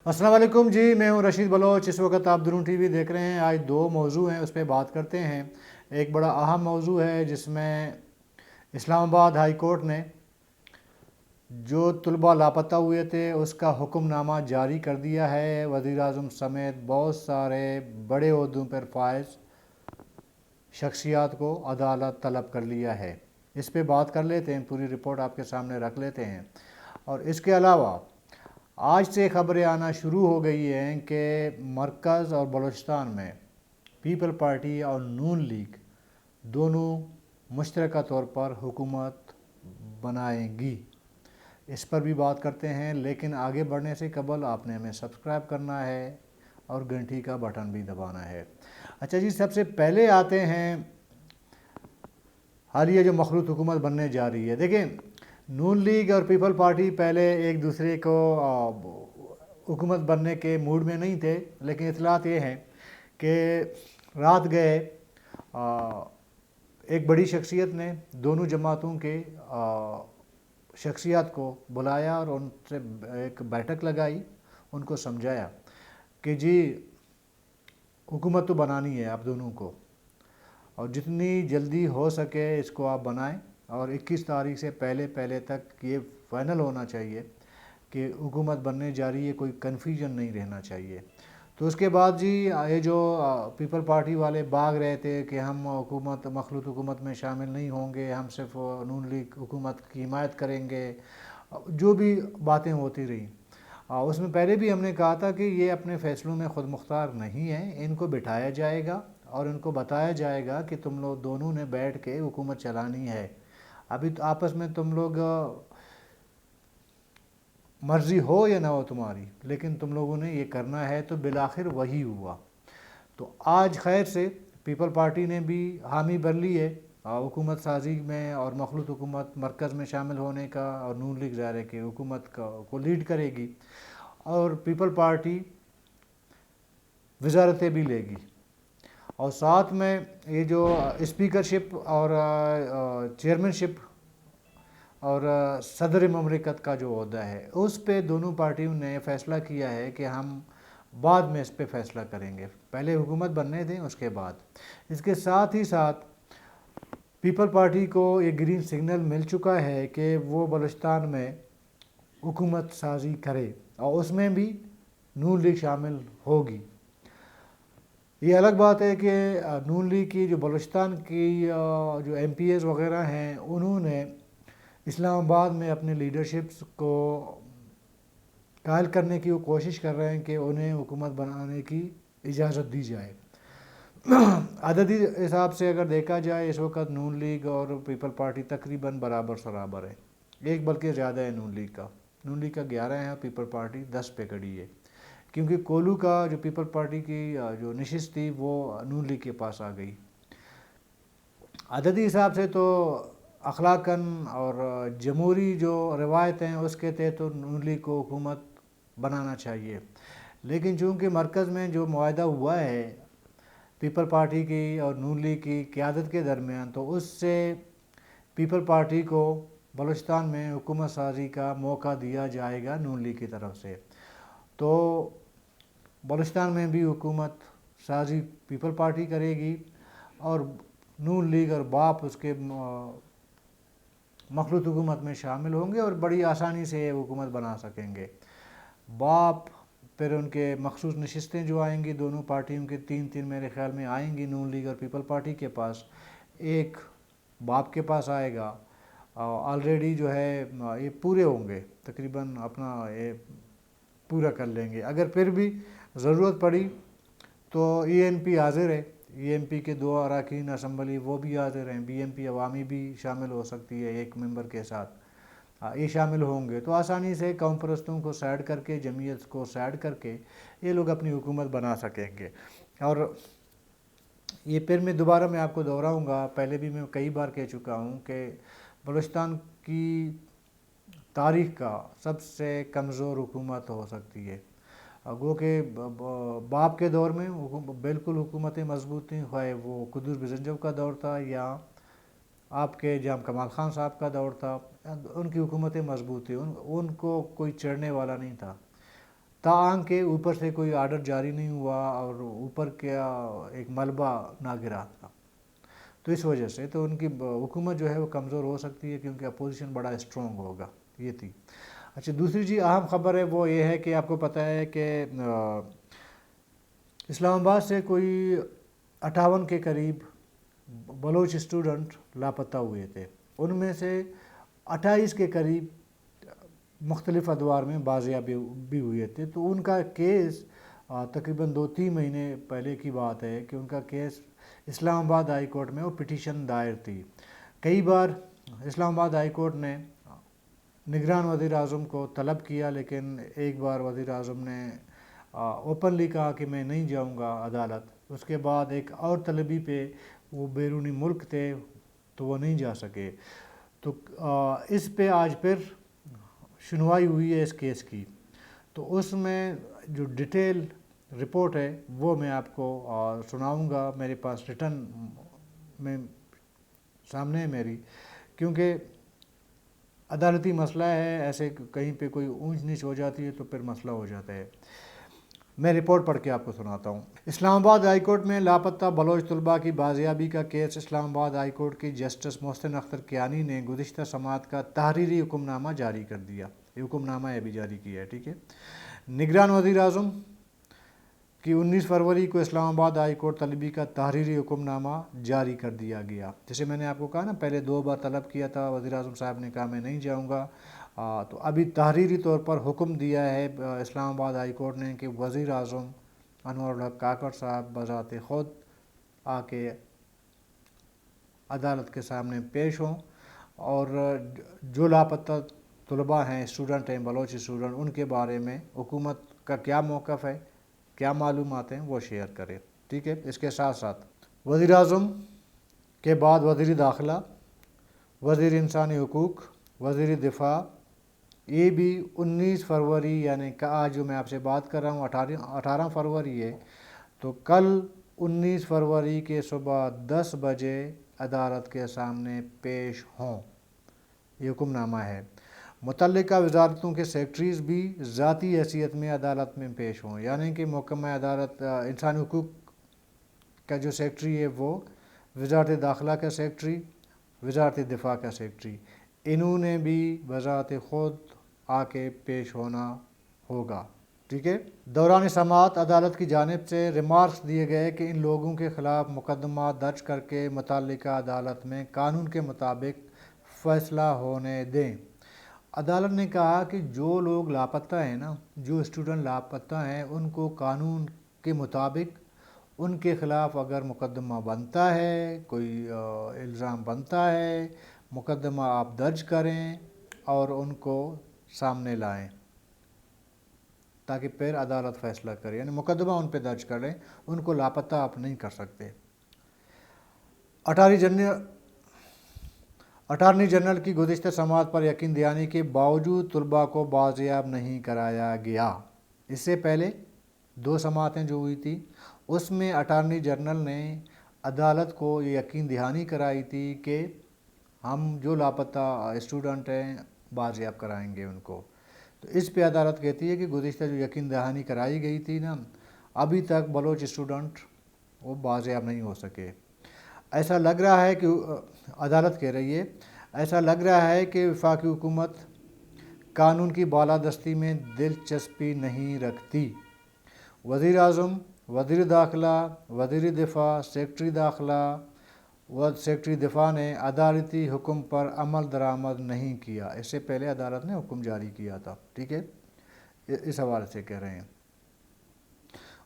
अस्सलाम वालेकुम जी, मैं हूं रशीद बलोच। इस वक्त आप दुरून टीवी देख रहे हैं। आज दो मौजू हैं, उस पर बात करते हैं। एक बड़ा अहम मौजू है जिसमें इस्लामाबाद हाई कोर्ट ने जो तलबा लापता हुए थे उसका हुक्मनामा जारी कर दिया है। वज़ीर आज़म समेत बहुत सारे बड़े ओहदों पर फाइज शख्सियात को अदालत तलब कर लिया है। इस पे बात कर लेते हैं, पूरी रिपोर्ट आपके सामने रख लेते हैं। और इसके अलावा आज से खबरें आना शुरू हो गई हैं कि मरकज़ और बलूचिस्तान में पीपल पार्टी और नून लीग दोनों मुश्तरका तौर पर हुकूमत बनाएंगी। इस पर भी बात करते हैं, लेकिन आगे बढ़ने से कबल आपने हमें सब्सक्राइब करना है और घंटी का बटन भी दबाना है। अच्छा जी, सबसे पहले आते हैं हालिया जो मखलूत हुकूमत बनने जा रही है। देखिए, नून लीग और पीपल पार्टी पहले एक दूसरे को हुकूमत बनने के मूड में नहीं थे, लेकिन इतलात ये हैं कि रात गए एक बड़ी शख्सियत ने दोनों जमातों के शख्सियत को बुलाया और उनसे एक बैठक लगाई, उनको समझाया कि जी हुकूमत तो बनानी है आप दोनों को, और जितनी जल्दी हो सके इसको आप बनाएं, और 21 तारीख से पहले तक ये फाइनल होना चाहिए कि हुकूमत बनने जा रही है, कोई कन्फ्यूजन नहीं रहना चाहिए। तो उसके बाद जी ये जो पीपल पार्टी वाले भाग रहे थे कि हम हुकूमत मखलूत हुकूमत में शामिल नहीं होंगे, हम सिर्फ नून लीग हुकूमत की हिमायत करेंगे, जो भी बातें होती रहीं, उसमें पहले भी हमने कहा था कि ये अपने फ़ैसलों में ख़ुद मुख्तार नहीं है। इनको बिठाया जाएगा और इनको बताया जाएगा कि तुम लोग दोनों ने बैठ के हुकूमत चलानी है। अभी तो आपस में तुम लोग मर्ज़ी हो या ना हो तुम्हारी, लेकिन तुम लोगों ने ये करना है। तो बिलाखिर वही हुआ। तो आज खैर से पीपल पार्टी ने भी हामी भर ली है हुकूमत साजी में और मखलूत हुकूमत मरकज़ में शामिल होने का, और नून लीग ज़ाहिर है कि हुकूमत को लीड करेगी, और पीपल पार्टी वजारतें भी लेगी। और साथ में ये जो स्पीकरशिप और चेयरमैनशिप और सदर ममलिकत का जो ओहदा है, उस पे दोनों पार्टियों ने फ़ैसला किया है कि हम बाद में इस पे फ़ैसला करेंगे, पहले हुकूमत बनने दें उसके बाद। इसके साथ ही साथ पीपल पार्टी को ये ग्रीन सिग्नल मिल चुका है कि वो बलूचिस्तान में हुकूमत साजी करे, और उसमें भी नून लीग शामिल होगी। ये अलग बात है कि नून लीग की जो बलूचिस्तान की जो MPs वगैरह हैं, उन्होंने इस्लामाबाद में अपने लीडरशिप्स को कायल करने की वो कोशिश कर रहे हैं कि उन्हें हुकूमत बनाने की इजाज़त दी जाए। अददी हिसाब से अगर देखा जाए, इस वक्त नून लीग और पीपल पार्टी तकरीबन बराबर सराबर है, एक बल्कि ज़्यादा है नून लीग का 11 है, पीपल पार्टी 10 पे खड़ी है, क्योंकि कोलू का जो पीपल पार्टी की जो नशिस्त थी वो नून लीग के पास आ गई। अददी हिसाब से तो अखलाकन और जमहूरी जो रवायत हैं उसके तहत तो नून लीग को हुकूमत बनाना चाहिए, लेकिन चूँकि मरकज़ में जो मुआहदा हुआ है पीपल पार्टी की और नून लीग की क़यादत के दरमियान, तो उससे पीपल पार्टी को बलूचिस्तान में हुकूमत साजी का मौका दिया जाएगा नून लीग की तरफ से। तो बलूचिस्तान में भी हुकूमत साजी पीपल पार्टी करेगी, और नून लीग और बाप उसके मखलूत हुकूमत में शामिल होंगे और बड़ी आसानी से ये हुकूमत बना सकेंगे। बाप फिर उनके मखसूस नशिस्तें जो आएंगी दोनों पार्टियों के, तीन मेरे ख्याल में आएंगी नून लीग और पीपल पार्टी के पास। एक बाप के पास आएगा, ऑलरेडी जो है ये पूरे होंगे, तकरीबन अपना ये पूरा कर लेंगे। अगर फिर भी ज़रूरत पड़ी तो ENP हाजिर है, EMP के 2 अरकान असम्बली वो भी हाजिर हैं, BMP अवामी भी शामिल हो सकती है एक मेंबर के साथ, ये शामिल होंगे। तो आसानी से कौम परस्तों को साइड करके, जमीयत को साइड करके ये लोग अपनी हुकूमत बना सकेंगे। और ये फिर मैं दोबारा मैं आपको दोहराऊँगा, पहले भी मैं कई बार कह चुका हूँ कि बलूचिस्तान की तारीख़ का सबसे कमज़ोर हुकूमत हो सकती है। गो के बाप के दौर में बिल्कुल हुकूमतें मजबूत थीं, ख़ाए वो कुदुस बिजनजब का दौर था या आपके जाम कमाल ख़ान साहब का दौर था, उनकी हुकूमतें मजबूत थी, उनको कोई चढ़ने वाला नहीं था। तांग के ऊपर से कोई आर्डर जारी नहीं हुआ और ऊपर क्या एक मलबा ना गिरा था। तो इस वजह से तो उनकी हुकूमत जो है वो कमज़ोर हो सकती है क्योंकि अपोजिशन बड़ा स्ट्रॉन्ग होगा। ये थी। अच्छा, दूसरी जी अहम ख़बर है वो ये है कि आपको पता है कि इस्लामाबाद से कोई 58 के करीब बलोच स्टूडेंट लापता हुए थे। उनमें से 28 के करीब मुख्तलिफ़ अदवार में बाजियाबी भी हुए थे। तो उनका केस तकरीबन 2-3 महीने पहले की बात है कि उनका केस इस्लामाबाद हाई कोर्ट में वो पिटीशन दायर थी। कई बार इस्लामाबाद हाई कोर्ट ने निगरान वज़ीर आज़म को तलब किया, लेकिन एक बार वज़ीर आज़म ने ओपनली कहा कि मैं नहीं जाऊंगा अदालत। उसके बाद एक और तलबी पे वो बैरूनी मुल्क थे तो वो नहीं जा सके। तो इस पे आज फिर सुनवाई हुई है इस केस की। तो उसमें जो डिटेल रिपोर्ट है वो मैं आपको सुनाऊंगा। मेरे पास रिटर्न में सामने है मेरी, क्योंकि अदालती मसला है, ऐसे कहीं पे कोई ऊंच नीच हो जाती है तो फिर मसला हो जाता है। मैं रिपोर्ट पढ़ के आपको सुनाता हूँ। इस्लामाबाद हाई कोर्ट में लापता बलोच तलबा की बाजियाबी का केस। इस्लामाबाद हाई कोर्ट की जस्टिस मोहसिन अख्तर कियानी ने गुज़िश्ता समात का तहरीरी हुक्मनामा जारी कर दिया। ये हुक्मनामा अभी जारी किया है, ठीक है। निगरान वज़ीर आज़म कि 19 फरवरी को इस्लामाबाद हाई कोर्ट तलबी का तहरीरी हुक्मनामा जारी कर दिया गया। जैसे मैंने आपको कहा ना, पहले 2 बार तलब किया था, वज़ीर आज़म साहब ने कहा मैं नहीं जाऊँगा। तो अभी तहरीरी तौर पर हुक्म दिया है इस्लामाबाद हाई कोर्ट ने कि वज़ीर आज़म अनवर हक काकड़ साहब बज़ाते ख़ुद आके अदालत के सामने पेश हों और जो लापता तलबा हैं, स्टूडेंट हैं, बलोच स्टूडेंट, उनके बारे में हुकूमत का क्या मौक़िफ़ है, क्या मालूमात हैं, वो शेयर करें, ठीक है। इसके साथ साथ वज़ीर आज़म के बाद वज़ीर दाखिला, वज़ीर इंसानी हुकूक, वज़ीर दिफा, ये भी 19 फरवरी यानी कि आज जो मैं आपसे बात कर रहा हूँ 18 फरवरी है, तो कल 19 फरवरी के सुबह 10 बजे अदालत के सामने पेश हों। ये हुक्मनामा है। मुतल्लिका वजारतों के सेक्रेटरीज़ भी ज़ाती हैसियत में अदालत में पेश हों, यानी कि महकमा अदालत इंसानी हुकूक का जो सेक्रेटरी है वो वज़ारत दाखिला का सेक्रेटरी, वज़ारत दिफा का सेक्रेटरी, इन्होंने भी बज़ात ख़ुद आके पेश होना होगा, ठीक है। दौरान समाअत अदालत की जानिब से रिमार्क्स दिए गए कि इन लोगों के ख़िलाफ़ मुकदमा दर्ज करके मुतल्लिका अदालत में कानून के मुताबिक फ़ैसला होने दें। अदालत ने कहा कि जो लोग लापता हैं ना, जो स्टूडेंट लापता हैं, उनको कानून के मुताबिक उनके ख़िलाफ़ अगर मुकदमा बनता है, कोई इल्ज़ाम बनता है, मुकदमा आप दर्ज करें और उनको सामने लाएं ताकि फिर अदालत फ़ैसला करे, यानी मुकदमा उन पर दर्ज करें, उनको लापता आप नहीं कर सकते। अटारनी जनरल की गुज़िश्ता समाअत पर यकीन दहानी के बावजूद तलबा को बाज़ियाब नहीं कराया गया। इससे पहले 2 समाअतें जो हुई थी उसमें अटारनी जनरल ने अदालत को ये यकीन दहानी कराई थी कि हम जो लापता स्टूडेंट हैं बाज़ियाब कराएंगे उनको। तो इस पे अदालत कहती है कि गुज़िश्ता जो यकीन दहानी कराई गई थी ना, अभी तक बलोच स्टूडेंट वो बाज़ियाब नहीं हो सके। ऐसा लग रहा है कि अदालत कह रही है, ऐसा लग रहा है कि वफाकी हुकूमत कानून की बालादस्ती में दिलचस्पी नहीं रखती। वज़ीर आज़म, वज़ीर दाखिला, वज़ीर दिफा, सेक्रेटरी दाखिला व सेक्रेटरी दिफा ने अदालती हुक्म पर अमल दरामद नहीं किया। इससे पहले अदालत ने हुक्म जारी किया था, ठीक है। इस हवाले से कह रहे हैं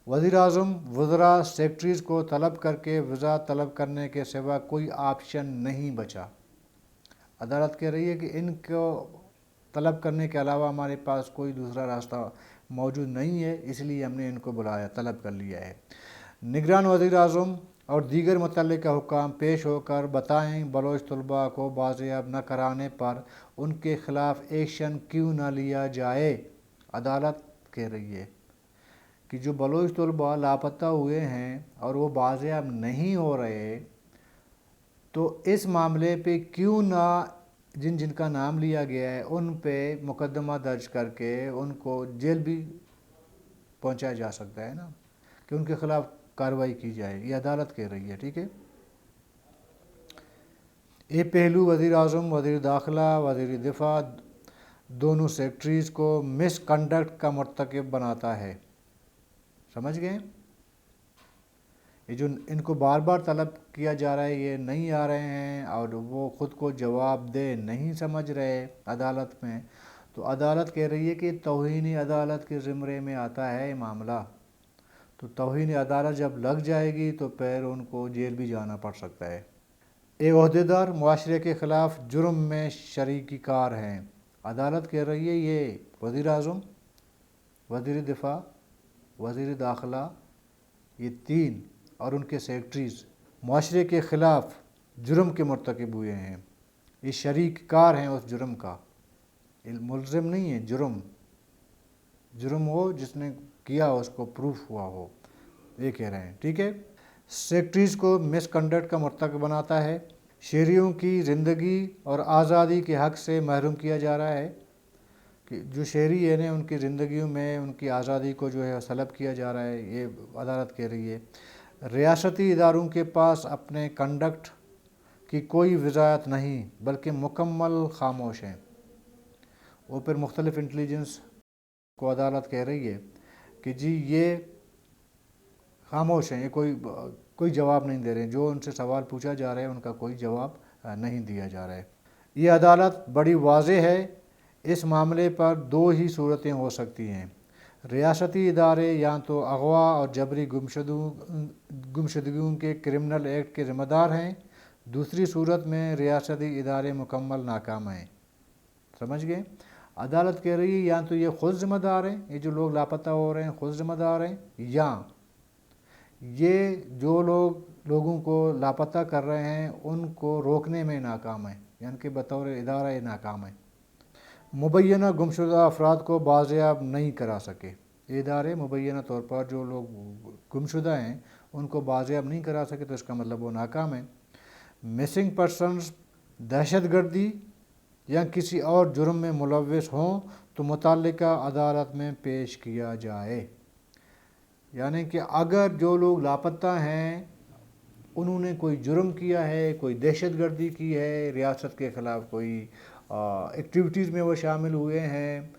वज़ीर आज़म वज़रा सेक्रेटरीज़ को तलब करके वीज़ा तलब करने के सिवा कोई ऑप्शन नहीं बचा। अदालत कह रही है कि इनको तलब करने के अलावा हमारे पास कोई दूसरा रास्ता मौजूद नहीं है, इसलिए हमने इनको बुलाया, तलब कर लिया है। निगरान वज़ीर आज़म और दीगर मुतल्लिका हुक्काम पेश होकर बताएं बलोच तलबा को बाज़ियाब न कराने पर उनके ख़िलाफ़ एक्शन क्यों न लिया जाए। अदालत कह रही है कि जो बलोच तलबा लापता हुए हैं और वो बाज़ियाब नहीं हो रहे, तो इस मामले पे क्यों ना जिनका नाम लिया गया है उन पे मुकदमा दर्ज करके उनको जेल भी पहुंचाया जा सकता है ना, कि उनके खिलाफ कार्रवाई की जाए, ये अदालत कह रही है। ठीक है, ये पहलू वज़ीर आज़म, वज़ीर दाखिला, वज़ीर दिफा दोनों सेक्रेटरीज़ को मिसकंडक्ट का मर्तकब बनाता है। समझ गए? ये जो इनको बार बार तलब किया जा रहा है, ये नहीं आ रहे हैं और वो ख़ुद को जवाबदेह नहीं समझ रहे अदालत में, तो अदालत कह रही है कि तौहीन अदालत के ज़िम्मे में आता है ये मामला। तो तौहीन अदालत जब लग जाएगी तो फिर उनको जेल भी जाना पड़ सकता है। एक ओहदेदार मुआशरे के ख़िलाफ़ जुर्म में शरीकी कार हैं। अदालत कह रही है ये वज़ीर आज़म, वज़ीर दिफा, वज़ीर दाखिला, ये तीन और उनके सेक्रेटरीज़ मुआशरे के ख़िलाफ़ जुर्म के मर्तकब हुए हैं। ये शरीक कार हैं उस जुर्म का, मुलज़िम नहीं है। जुर्म हो जिसने किया हो, उसको प्रूफ हुआ हो, ये कह रहे हैं। ठीक है, सेक्रेटरीज़ को मिसकंडक्ट का मर्तकब बनाता है। शहरियों की ज़िंदगी और आज़ादी के हक़ से महरूम किया जा रहा है, कि जो शहरी है ना उनकी ज़िंदगियों में उनकी आज़ादी को जो है सलब किया जा रहा है, ये अदालत कह रही है। रियासती इदारों के पास अपने कंडक्ट की कोई वज़ाहत नहीं बल्कि मुकम्मल खामोश हैं। वो फिर मुख्तलिफ़ इंटेलिजेंस को अदालत कह रही है कि जी ये खामोश हैं, ये कोई जवाब नहीं दे रहे हैं, जो उनसे सवाल पूछा जा रहा है उनका कोई जवाब नहीं दिया जा रहा है। ये अदालत बड़ी वाज़ेह है, इस मामले पर दो ही सूरतें हो सकती हैं। रियासती इदारे या तो अगवा और जबरी गुमशुदगियों के क्रिमिनल एक्ट के ज़िम्मेदार हैं, दूसरी सूरत में रियासती इदारे मुकम्मल नाकाम हैं। समझ गए? अदालत कह रही है या तो ये ख़ुद ज़िम्मेदार हैं, ये जो लोग लापता हो रहे हैं ख़ुद ज़िम्मेदार हैं, या ये जो लोगों को लापता कर रहे हैं उनको रोकने में नाकाम है, यानी कि बतौर इदारा ये नाकाम है। मुबैना गुमशुदा अफराद को बाज़ियाब नहीं करा सके। ये इदारे मुबैना तौर पर जो लोग गुमशुदा हैं उनको बाज़ियाब नहीं करा सके, तो इसका मतलब वो नाकाम है। मिसिंग पर्सनस दहशतगर्दी या किसी और जुर्म में मुलव्वस हों तो मुतल्लिका अदालत में पेश किया जाए। यानी कि अगर जो लोग लापता हैं उन्होंने कोई जुर्म किया है, कोई दहशतगर्दी की है, रियासत के ख़िलाफ़ कोई एक्टिविटीज़ में वो शामिल हुए हैं,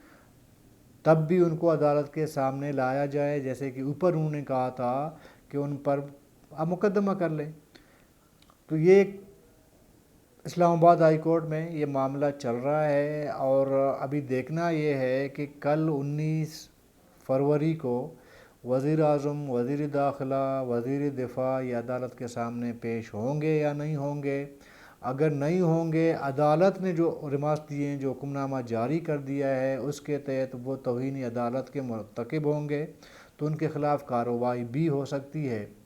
तब भी उनको अदालत के सामने लाया जाए। जैसे कि ऊपर उन्होंने कहा था कि उन पर अब मुकदमा कर लें। तो ये इस्लामाबाद हाई कोर्ट में ये मामला चल रहा है और अभी देखना ये है कि कल 19 फरवरी को वज़ीर आज़म, वज़ीर दाखिला, वज़ीर दिफा ये अदालत के सामने पेश होंगे या नहीं होंगे। अगर नहीं होंगे, अदालत ने जो रिमार्क्स दिए हैं, जो हुक्मनामा जारी कर दिया है, उसके तहत वो तौहीन अदालत के मुर्तकिब होंगे तो उनके ख़िलाफ़ कार्रवाई भी हो सकती है।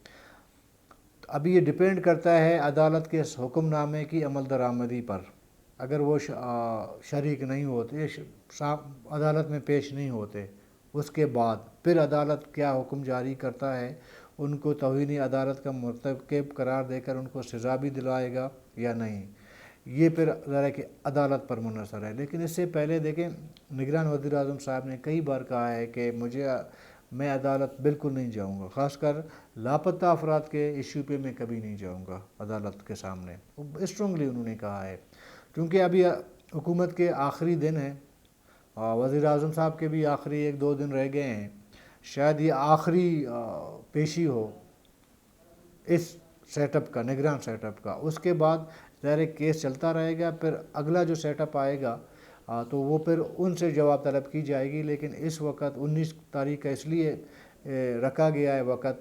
अभी ये डिपेंड करता है अदालत के इस हुक्मनामे की अमल दरामदी पर। अगर वो शरीक नहीं होते, अदालत में पेश नहीं होते, उसके बाद फिर अदालत क्या हुक्म जारी करता है, उनको तौहीन अदालत का मुर्तकिब करार देकर उनको सज़ा भी दिलाएगा या नहीं, ये फिर ज़रा कि अदालत पर मुनहसर है। लेकिन इससे पहले देखें, निगरान वज़ीर आज़म साहब ने कई बार कहा है कि मैं अदालत बिल्कुल नहीं जाऊंगा, ख़ासकर लापता अफराद के इशू पे मैं कभी नहीं जाऊंगा अदालत के सामने। स्ट्रॉन्गली उन्होंने कहा है, क्योंकि अभी हुकूमत के आखिरी दिन हैं, वज़ीर आज़म साहब के भी आखिरी 1-2 दिन रह गए हैं। शायद ये आखिरी पेशी हो इस सेटअप का, निगरान सेटअप का। उसके बाद ज़ाहिर केस चलता रहेगा, फिर अगला जो सेटअप आएगा तो वो फिर उनसे जवाब तलब की जाएगी। लेकिन इस वक्त 19 तारीख का इसलिए रखा गया है वक्त,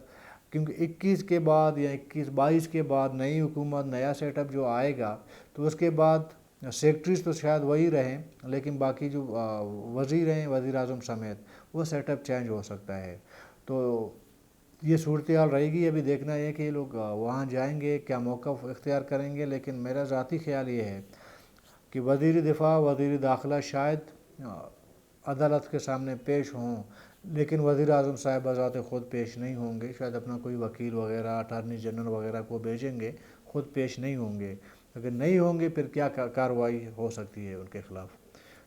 क्योंकि 21 के बाद या 21-22 के बाद नई हुकूमत, नया सेटअप जो आएगा, तो उसके बाद सेक्रेटरीज तो शायद वही रहें, लेकिन बाकी जो वज़ीर हैं, वज़ीर आज़म समेत, वो सेटअप चेंज हो सकता है। तो ये सूरत हाल रहेगी। अभी देखना है कि लोग वहाँ जाएंगे, क्या मौक़िफ़ इख्तियार करेंगे। लेकिन मेरा ज़ाती ख्याल ये है कि वज़ीर दिफा, वज़ीर दाखिला शायद अदालत के सामने पेश हों, लेकिन वज़ीर आज़म साहब बज़ाते ख़ुद पेश नहीं होंगे। शायद अपना कोई वकील वगैरह, अटारनी जनरल वगैरह को भेजेंगे, ख़ुद पेश नहीं होंगे। अगर नहीं होंगे फिर क्या कार्रवाई हो सकती है उनके ख़िलाफ़।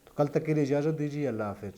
तो कल तक के लिए इजाज़त दीजिए। अल्लाह हाफ़िज़।